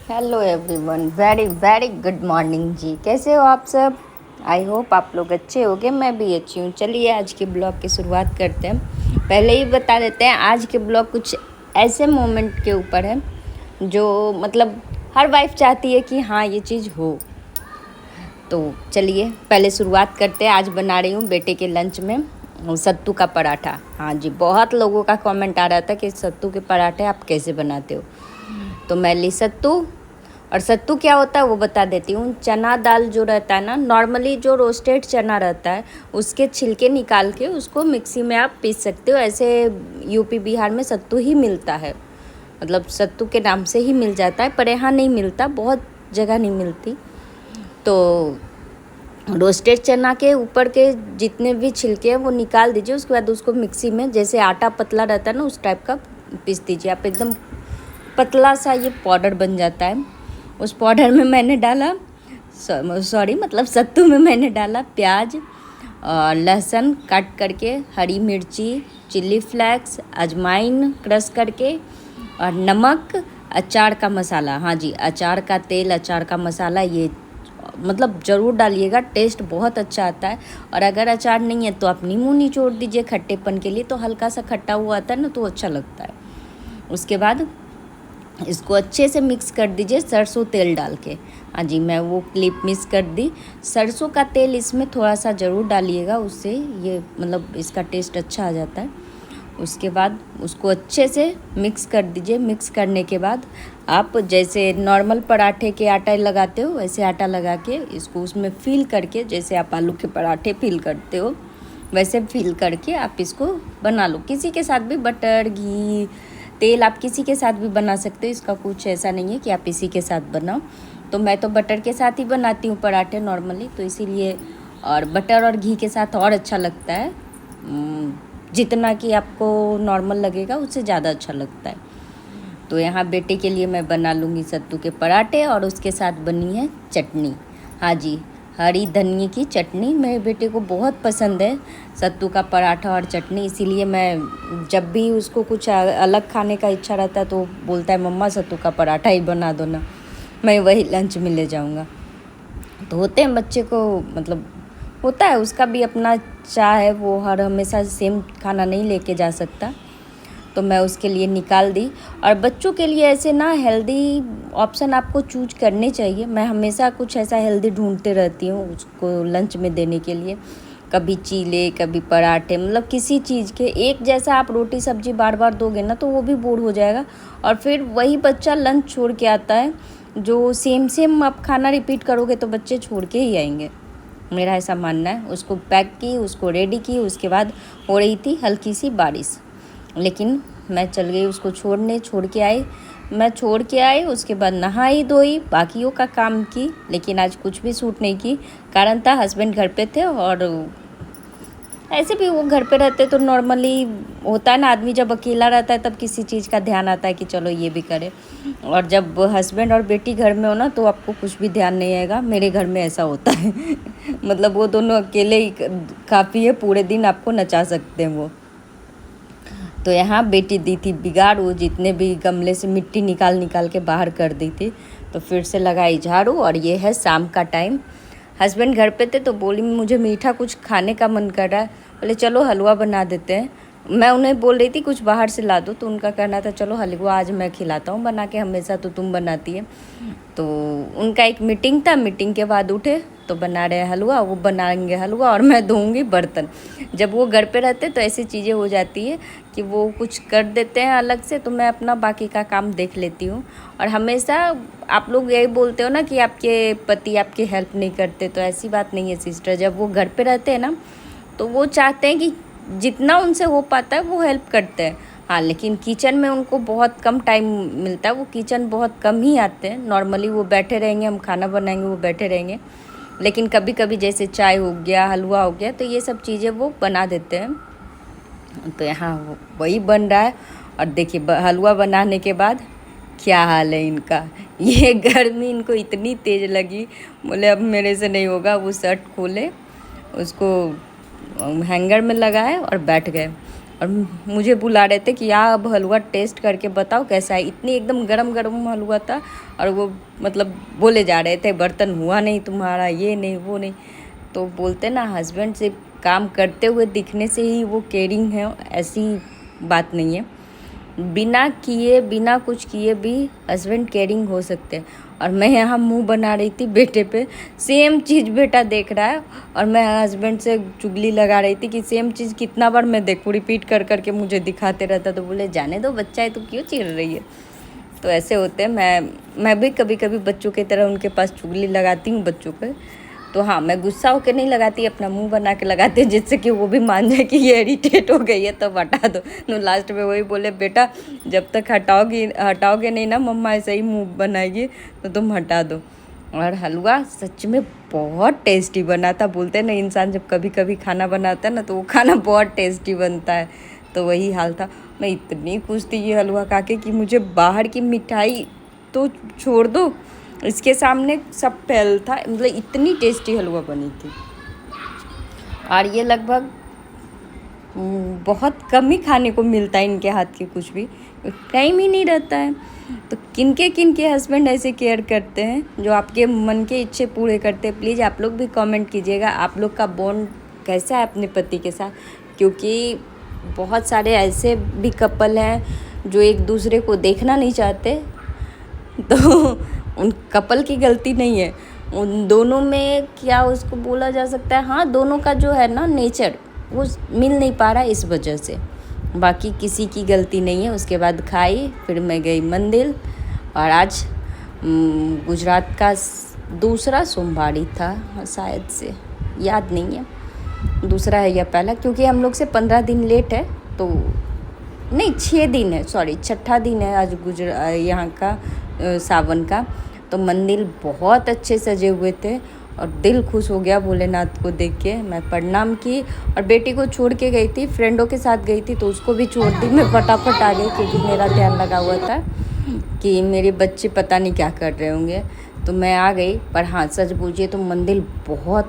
Hello everyone, very very good morning जी। कैसे हो आप सब? आई होप आप लोग अच्छे होगे। मैं भी अच्छी हूँ। चलिए आज के ब्लॉग की शुरुआत करते हैं। पहले ही बता देते हैं, आज के ब्लॉग कुछ ऐसे मोमेंट के ऊपर है जो मतलब हर वाइफ चाहती है कि हाँ ये चीज़ हो। तो चलिए पहले शुरुआत करते हैं। आज बना रही हूँ बेटे के लंच में सत्तू का पराठा। हाँ जी, बहुत लोगों का कमेंट आ रहा था कि सत्तू के पराठे आप कैसे बनाते हो। तो मैं ली सत्तू, और सत्तू क्या होता है वो बता देती हूँ। चना दाल जो रहता है ना, नॉर्मली जो रोस्टेड चना रहता है उसके छिलके निकाल के उसको मिक्सी में आप पीस सकते हो। ऐसे यूपी बिहार में सत्तू ही मिलता है, मतलब सत्तू के नाम से ही मिल जाता है, पर यहाँ नहीं मिलता, बहुत जगह नहीं मिलती। तो रोस्टेड चना के ऊपर के जितने भी छिलके हैं वो निकाल दीजिए। उसके बाद उसको मिक्सी में, जैसे आटा पतला रहता है ना उस टाइप का पीस दीजिए आप। एकदम पतला सा ये पाउडर बन जाता है। उस पाउडर में मैंने डाला मतलब सत्तू में मैंने डाला प्याज और लहसुन काट करके, हरी मिर्ची, चिल्ली फ्लेक्स, अजवाइन क्रश करके, और नमक, अचार का मसाला। हाँ जी, अचार का तेल, अचार का मसाला, ये मतलब ज़रूर डालिएगा, टेस्ट बहुत अच्छा आता है। और अगर अचार नहीं है तो आप नींबू निचोड़ दीजिए खट्टेपन के लिए, तो हल्का सा खट्टा हुआ आता है ना तो अच्छा लगता है। उसके बाद इसको अच्छे से मिक्स कर दीजिए सरसों तेल डाल के। हाँ जी, मैं वो क्लिप मिस कर दी। सरसों का तेल इसमें थोड़ा सा ज़रूर डालिएगा, उससे ये मतलब इसका टेस्ट अच्छा आ जाता है। उसके बाद उसको अच्छे से मिक्स कर दीजिए। मिक्स करने के बाद आप जैसे नॉर्मल पराठे के आटा लगाते हो वैसे आटा लगा के इसको उसमें फिल करके, जैसे आप आलू के पराठे फिल करते हो वैसे फिल करके आप इसको बना लो। किसी के साथ भी बटर, घी, तेल आप किसी के साथ भी बना सकते हो। इसका कुछ ऐसा नहीं है कि आप इसी के साथ बनाओ। तो मैं तो बटर के साथ ही बनाती हूँ पराठे नॉर्मली, तो इसीलिए, और बटर और घी के साथ और अच्छा लगता है। जितना कि आपको नॉर्मल लगेगा उससे ज़्यादा अच्छा लगता है। तो यहाँ बेटे के लिए मैं बना लूँगी सत्तू के पराठे, और उसके साथ बनी है चटनी। हाँ जी, हरी धनिए की चटनी मेरे बेटे को बहुत पसंद है, सत्तू का पराठा और चटनी। इसीलिए मैं जब भी उसको कुछ अलग खाने का इच्छा रहता है तो बोलता है मम्मा सत्तू का पराठा ही बना दो ना, मैं वही लंच में ले जाऊँगा। तो होते हैं बच्चे को, मतलब होता है उसका भी अपना चाह है, वो हर हमेशा सेम खाना नहीं लेके जा सकता, तो मैं उसके लिए निकाल दी। और बच्चों के लिए ऐसे ना हेल्दी ऑप्शन आपको चूज करने चाहिए। मैं हमेशा कुछ ऐसा हेल्दी ढूंढते रहती हूँ उसको लंच में देने के लिए। कभी चीले, कभी पराठे, मतलब किसी चीज़ के एक जैसा आप रोटी सब्जी बार बार दोगे ना तो वो भी बोर हो जाएगा, और फिर वही बच्चा लंच छोड़ के आता है। जो सेम सेम आप खाना रिपीट करोगे तो बच्चे छोड़ के ही आएंगे, मेरा ऐसा मानना है। उसको पैक की, उसको रेडी की, उसके बाद हो रही थी हल्की सी बारिश, लेकिन मैं चल गई उसको छोड़ने। छोड़ के आई, उसके बाद नहाई धोई, बाकियों का काम की, लेकिन आज कुछ भी सूट नहीं की। कारण था हस्बैंड घर पे थे, और ऐसे भी वो घर पे रहते तो नॉर्मली होता है ना, आदमी जब अकेला रहता है तब किसी चीज़ का ध्यान आता है कि चलो ये भी करें। और जब हस्बैंड और बेटी घर में हो ना तो आपको कुछ भी ध्यान नहीं आएगा। मेरे घर में ऐसा होता है मतलब वो दोनों अकेले ही काफ़ी है, पूरे दिन आपको नचा सकते हैं वो। तो यहाँ बेटी दी थी बिगाड़, वो जितने भी गमले से मिट्टी निकाल के बाहर कर दी थी। तो फिर से लगाई झाड़ू, और ये है शाम का टाइम। हस्बैंड घर पे थे तो बोली मुझे मीठा कुछ खाने का मन कर रहा है, बोले चलो हलवा बना देते हैं। मैं उन्हें बोल रही थी कुछ बाहर से ला दो, तो उनका कहना था चलो हलवा आज मैं खिलाता हूँ बना के, हमेशा तो तुम बनाती है। तो उनका एक मीटिंग था, मीटिंग के बाद उठे तो बना रहे हैं हलवा। वो बनाएंगे हलवा और मैं धोऊंगी बर्तन। जब वो घर पे रहते तो ऐसी चीज़ें हो जाती है कि वो कुछ कर देते हैं अलग से, तो मैं अपना बाकी का काम देख लेती हूँ। और हमेशा आप लोग यही बोलते हो ना कि आपके पति आपकी हेल्प नहीं करते, तो ऐसी बात नहीं है सिस्टर। जब वो घर पे रहते हैं ना तो वो चाहते हैं कि जितना उनसे हो पाता है वो हेल्प करते हैं। हाँ, लेकिन किचन में उनको बहुत कम टाइम मिलता है, वो किचन बहुत कम ही आते हैं। नॉर्मली वो बैठे रहेंगे, हम खाना बनाएंगे, वो बैठे रहेंगे। लेकिन कभी कभी जैसे चाय हो गया, हलवा हो गया, तो ये सब चीज़ें वो बना देते हैं। तो यहाँ वही बन रहा है। और देखिए हलवा बनाने के बाद क्या हाल है इनका। ये गर्मी इनको इतनी तेज़ लगी, बोले अब मेरे से नहीं होगा। वो शर्ट खोले, उसको हैंगर में लगाए और बैठ गए। और मुझे बुला रहे थे कि अब हलवा टेस्ट करके बताओ कैसा है। इतनी एकदम गरम गरम हलवा था और वो मतलब बोले जा रहे थे बर्तन हुआ नहीं तुम्हारा, ये नहीं वो नहीं। तो बोलते ना हस्बैंड से काम करते हुए दिखने से ही वो केयरिंग है, ऐसी बात नहीं है। बिना किए बिना कुछ किए भी हस्बैंड केयरिंग हो सकते हैं। और मैं यहाँ मुंह बना रही थी बेटे पे, सेम चीज़ बेटा देख रहा है और मैं हस्बैंड से चुगली लगा रही थी कि सेम चीज़ कितना बार मैं देखूँ, रिपीट कर करके मुझे दिखाते रहता। तो बोले जाने दो, बच्चा है तो क्यों चिढ़ रही है। तो ऐसे होते हैं। मैं भी कभी कभी बच्चों की तरह उनके पास चुगली लगाती हूँ बच्चों पे। तो हाँ, मैं गुस्सा होकर नहीं लगाती, अपना मुंह बना के लगाती हूँ जिससे कि वो भी मान जाए कि ये इरिटेट हो गई है तो हटा दो। तो लास्ट में वही बोले बेटा जब तक हटाओगे नहीं ना मम्मा ऐसे ही मुंह बनाएगी तो तुम हटा दो। और हलवा सच में बहुत टेस्टी बना था। बोलते हैं ना इंसान जब कभी कभी खाना बनाता है ना तो वो खाना बहुत टेस्टी बनता है। तो वही हाल था। मैं इतनी खुश थी ये हलवा खा के कि मुझे बाहर की मिठाई तो छोड़ दो, इसके सामने सब फेल था। मतलब इतनी टेस्टी हलवा बनी थी। और ये लगभग बहुत कम ही खाने को मिलता है इनके हाथ के, कुछ भी टाइम ही नहीं रहता है। तो किनके हस्बैंड ऐसे केयर करते हैं जो आपके मन के इच्छे पूरे करते हैं, प्लीज़ आप लोग भी कमेंट कीजिएगा आप लोग का बॉन्ड कैसा है अपने पति के साथ। क्योंकि बहुत सारे ऐसे भी कपल हैं जो एक दूसरे को देखना नहीं चाहते। तो उन कपल की गलती नहीं है, उन दोनों में क्या उसको बोला जा सकता है, हाँ दोनों का जो है ना नेचर वो मिल नहीं पा रहा इस वजह से। बाकी किसी की गलती नहीं है। उसके बाद खाई, फिर मैं गई मंदिर। और आज गुजरात का दूसरा सोमवारी था शायद से, याद नहीं है दूसरा है या पहला, क्योंकि हम लोग से 15 दिन लेट है। तो नहीं 6 दिन है, सॉरी 6ठा दिन है आज यहाँ का सावन का। तो मंदिर बहुत अच्छे सजे हुए थे और दिल खुश हो गया भोलेनाथ को देख के। मैं प्रणाम की और बेटी को छोड़ के गई थी, फ्रेंडों के साथ गई थी तो उसको भी छोड़ दी। मैं फटाफट आ गई क्योंकि मेरा ध्यान लगा हुआ था कि मेरे बच्चे पता नहीं क्या कर रहे होंगे। तो मैं आ गई। पर हाँ सच पूछिए तो मंदिर बहुत